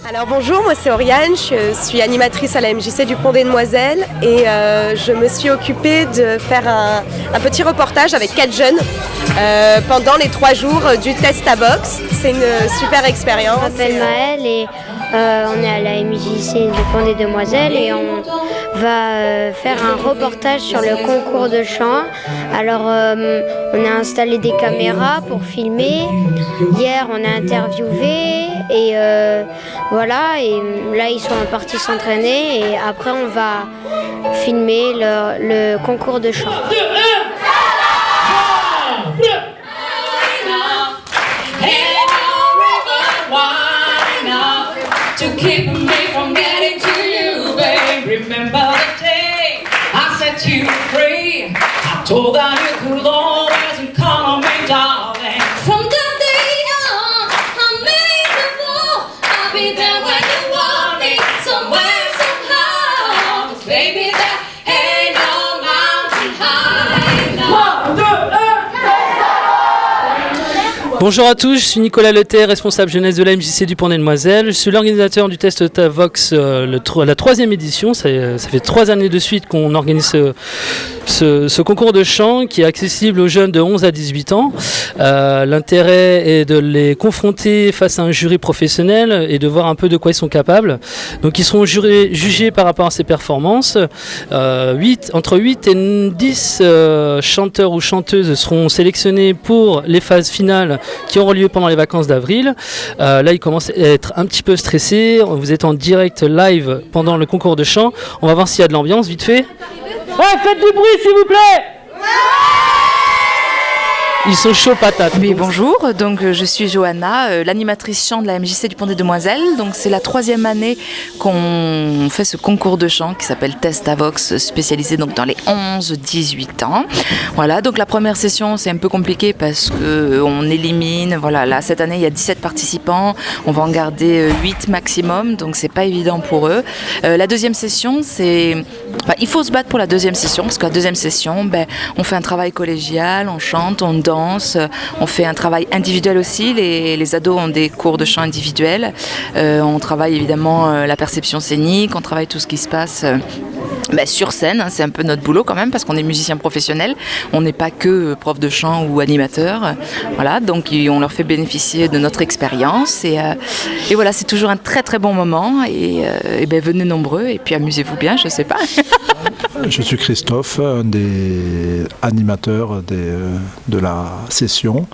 Alors bonjour, moi c'est Oriane, je suis animatrice à la MJC du Pont des Demoiselles et je me suis occupée de faire un petit reportage avec 4 jeunes pendant les 3 jours du Test à Box. C'est une super expérience. Je m'appelle Maëlle et on est à la MJC du Pont des Demoiselles et on va faire un reportage sur le concours de chant. Alors on a installé des caméras pour filmer. Hier on a interviewé et voilà, et là ils sont partis s'entraîner et après on va filmer le concours de chant. Bonjour à tous, je suis Nicolas Leterre, responsable jeunesse de la MJC du Pont des Demoiselles. Je suis l'organisateur du Test Tavox, la 3e édition. Ça fait 3 années de suite qu'on organise ce concours de chant qui est accessible aux jeunes de 11 à 18 ans. L'intérêt est de les confronter face à un jury professionnel et de voir un peu de quoi ils sont capables. Donc ils seront jugés par rapport à ces performances. Entre 8 et 10 chanteurs ou chanteuses seront sélectionnés pour les phases finales qui auront lieu pendant les vacances d'avril. Là, ils commencent à être un petit peu stressés. Vous êtes en direct live pendant le concours de chant. On va voir s'il y a de l'ambiance, vite fait. Ouais, faites du bruit, s'il vous plaît. Ils sont chauds patates. Oui, bonjour, donc je suis Johanna, l'animatrice chant de la MJC du Pont des Demoiselles. Donc c'est la 3e année qu'on fait ce concours de chant qui s'appelle Test Avox, spécialisé donc dans les 11-18 ans. Voilà, donc la première session c'est un peu compliqué parce qu'on élimine, voilà, là cette année il y a 17 participants, on va en garder 8 maximum, donc c'est pas évident pour eux. La deuxième session c'est... il faut se battre pour la deuxième session, parce que la deuxième session, on fait un travail collégial, on chante, on danse, on fait un travail individuel aussi, les ados ont des cours de chant individuels, on travaille évidemment la perception scénique, on travaille tout ce qui se passe sur scène, c'est un peu notre boulot quand même, parce qu'on est musicien professionnel, on n'est pas que prof de chant ou animateur, voilà, donc on leur fait bénéficier de notre expérience, et voilà, c'est toujours un très très bon moment, et venez nombreux, et puis amusez-vous bien, je sais pas. Je suis Christophe, un des animateurs de la session.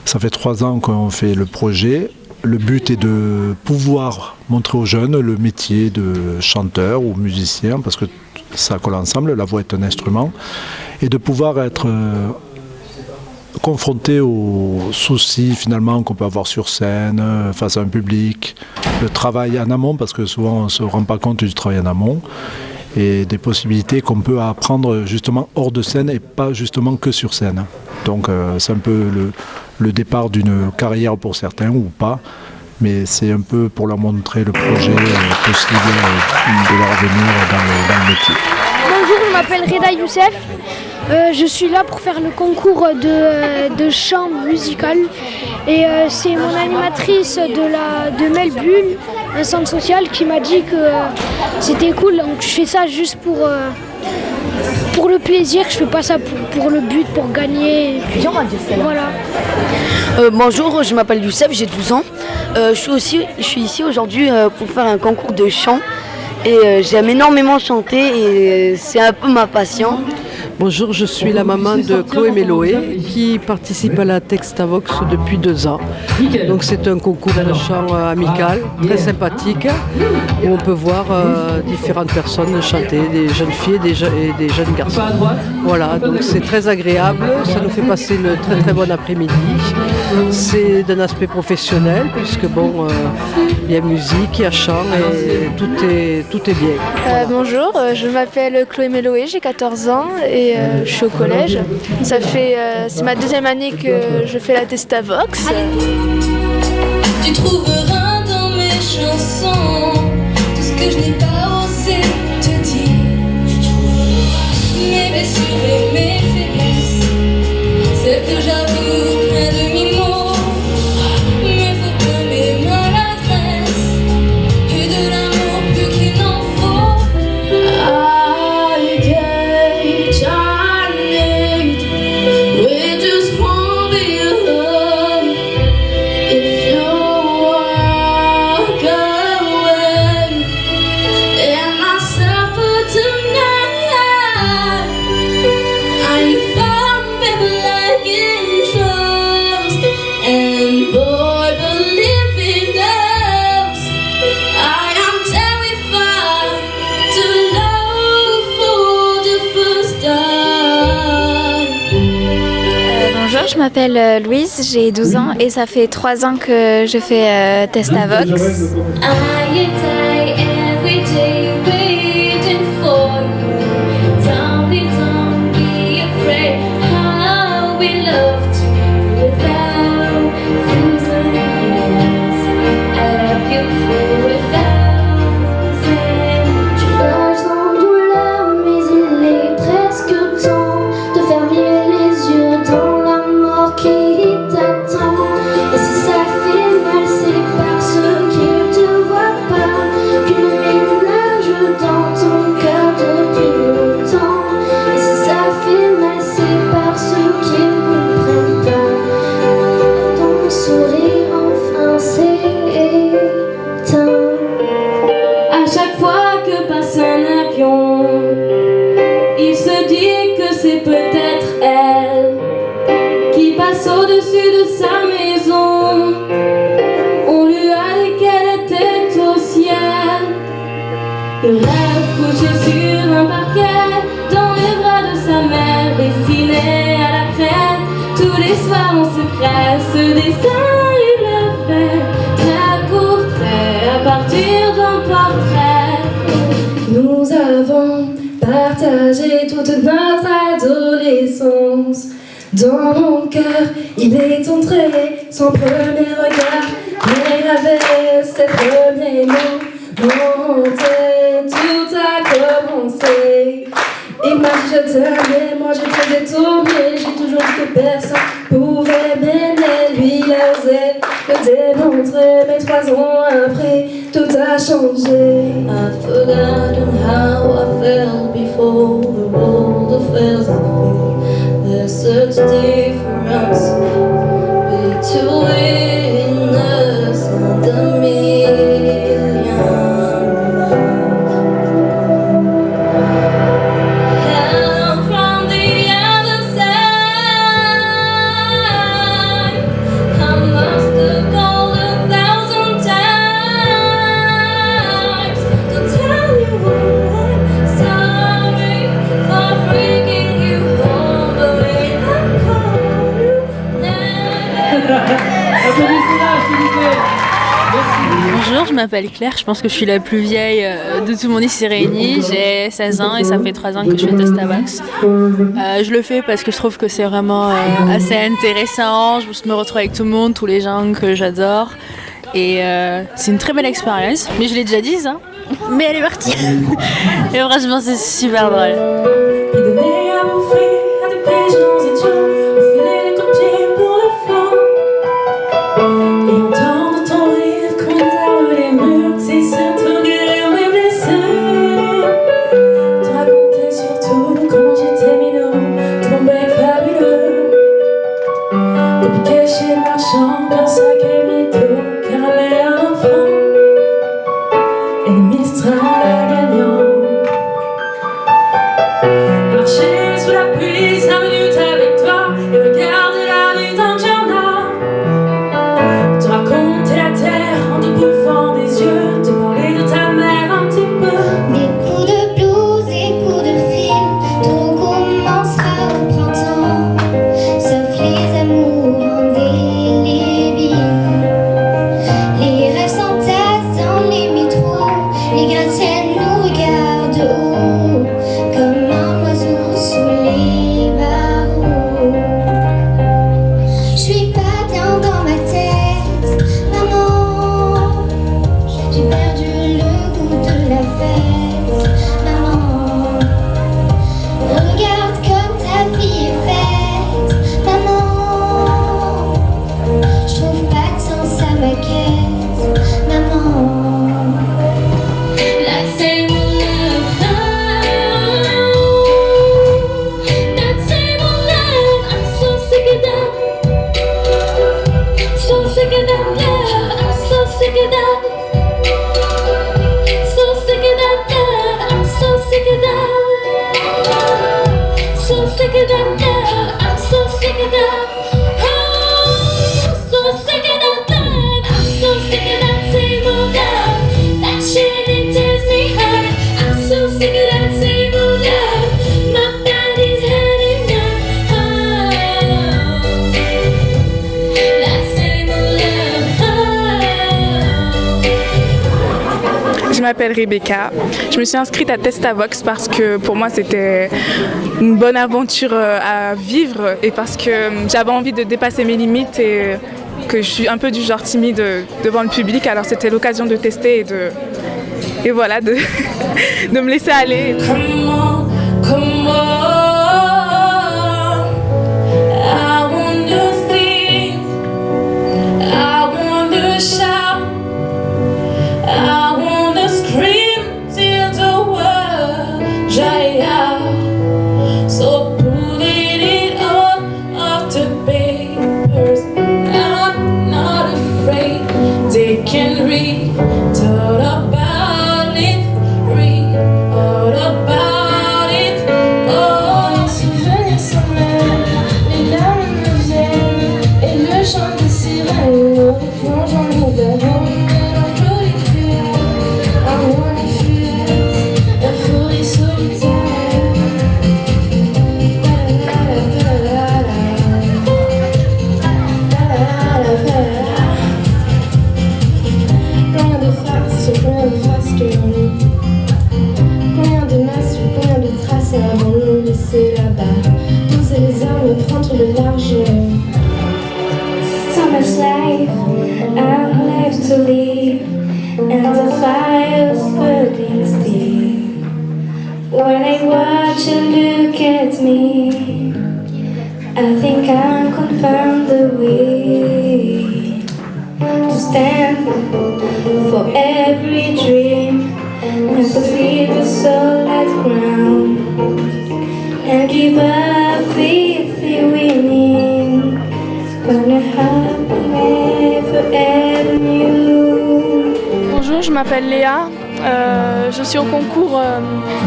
Ça fait 3 ans qu'on fait le projet. Le but est de pouvoir montrer aux jeunes le métier de chanteur ou musicien, parce que ça colle ensemble, la voix est un instrument, et de pouvoir être confronté aux soucis finalement qu'on peut avoir sur scène, face à un public, le travail en amont, parce que souvent on ne se rend pas compte du travail en amont, et des possibilités qu'on peut apprendre justement hors de scène et pas justement que sur scène. Donc c'est un peu le départ d'une carrière pour certains ou pas, mais c'est un peu pour leur montrer le projet possible de leur avenir dans le métier. Bonjour, je m'appelle Reda Youssef. Je suis là pour faire le concours de chant musical et c'est mon animatrice de Melbulle, un centre social, qui m'a dit que c'était cool. Donc je fais ça juste pour le plaisir, je fais pas ça pour le but, pour gagner. Voilà. Bonjour, je m'appelle Youssef, j'ai 12 ans. Je suis ici aujourd'hui pour faire un concours de chant et j'aime énormément chanter et c'est un peu ma passion. Bonjour, je suis la maman de Chloé Méloé qui participe à la Textavox depuis 2 ans. Donc c'est un concours de chant amical, très sympathique, où on peut voir différentes personnes chanter, des jeunes filles et des jeunes garçons. Voilà, donc c'est très agréable, ça nous fait passer une très très bonne après-midi. C'est d'un aspect professionnel, puisque il y a musique, il y a chant et tout est bien. Voilà. Bonjour, je m'appelle Chloé Méloé, j'ai 14 ans et je suis au collège. C'est ma 2e année que je fais la Testavox. Tu trouveras dans mes chansons tout ce que je n'ai pas osé te dire. Tu trouveras mes blessures et mes faiblesses, celles que j'avoue plein de mimos, mes fautes, mes maladresses. m'appelle Louise, j'ai 12 ans et ça fait 3 ans que je fais Testavox. Il rêve couché sur un parquet, dans les bras de sa mère, dessiné à la craie. Tous les soirs en secret, ce dessin il le fait, très court trait, à partir d'un portrait. Nous avons partagé toute notre adolescence. Dans mon cœur, il est entré son premier regard, gravé ses premiers mots. Monter, tout a commencé. Il m'a dit je t'aimais, moi j'ai fait tourner. J'ai toujours dit que personne pouvait m'aimer. Lui il a osé le démontrer. Mais 3 ans après, tout a changé. I've forgotten how I felt before the world affairs I feel. There's such difference between us and the million. Bonjour, je m'appelle Claire, je pense que je suis la plus vieille de tout le monde ici réuni. J'ai 16 ans et ça fait 3 ans que je fais Testavox. Je le fais parce que je trouve que c'est vraiment assez intéressant. Je me retrouve avec tout le monde, tous les gens que j'adore. Et c'est une très belle expérience, mais je l'ai déjà dit, hein. Mais elle est partie. Et franchement, c'est super drôle. Marcher sous la pluie 5 minutes avec toi. m'appelle Rebecca. Je me suis inscrite à Testavox parce que pour moi c'était une bonne aventure à vivre et parce que j'avais envie de dépasser mes limites et que je suis un peu du genre timide devant le public. Alors c'était l'occasion de tester et voilà, de me laisser aller. Come on, come on. I wanna sing, I wanna shout, I wanna scream till the world dry out. So pulling it all off the papers, I'm not afraid. They can read all about it, read all about it. Oh, les souvenirs s'emmènent, les larmes me viennent, et le chant des sirènes me replonge en hiver. Euphorie solitaire. Combien de faces tournent, combien de masques, combien de traces avant de nous laisser là-bas, pousser les armes, prendre le large. So much life I'm left to live, and the fire's burning still. When I watch you look at me, I think I'm confirmed the way to stand for every dream and to leave the soul at ground and give up with the winning. Gonna happen never knew. Bonjour, je m'appelle Léa. Je suis au concours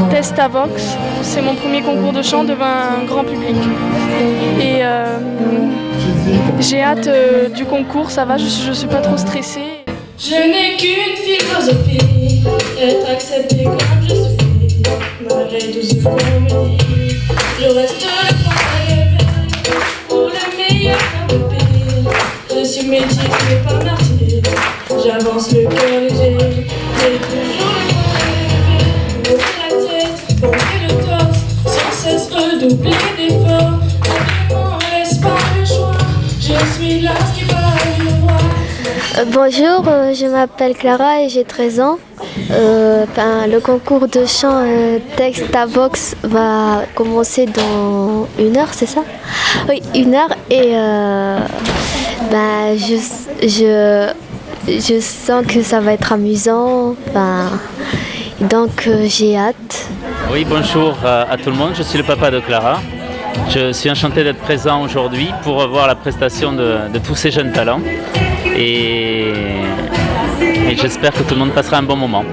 Testavox. C'est mon premier concours de chant devant un grand public. Et j'ai hâte du concours, ça va, je suis pas trop stressée. Je n'ai qu'une philosophie, être accepté comme je suis, malgré tout ce qu'on me dit. Je reste le premier pour le meilleur comme le pire. Je suis métier, pas martyr. J'avance le cœur léger, j'ai toujours le premier. Ouvrir la tête, pomper le torse, sans cesse redoubler d'efforts. Vraiment, laisse pas le choix, je suis là ce qui va me voir. Bonjour, je m'appelle Clara et j'ai 13 ans. Le concours de chant Testavox va commencer dans 1 heure, c'est ça? Oui, 1 heure. Et je sens que ça va être amusant. Donc j'ai hâte. Oui, bonjour à tout le monde, je suis le papa de Clara. Je suis enchanté d'être présent aujourd'hui pour voir la prestation de tous ces jeunes talents. Et j'espère que tout le monde passera un bon moment.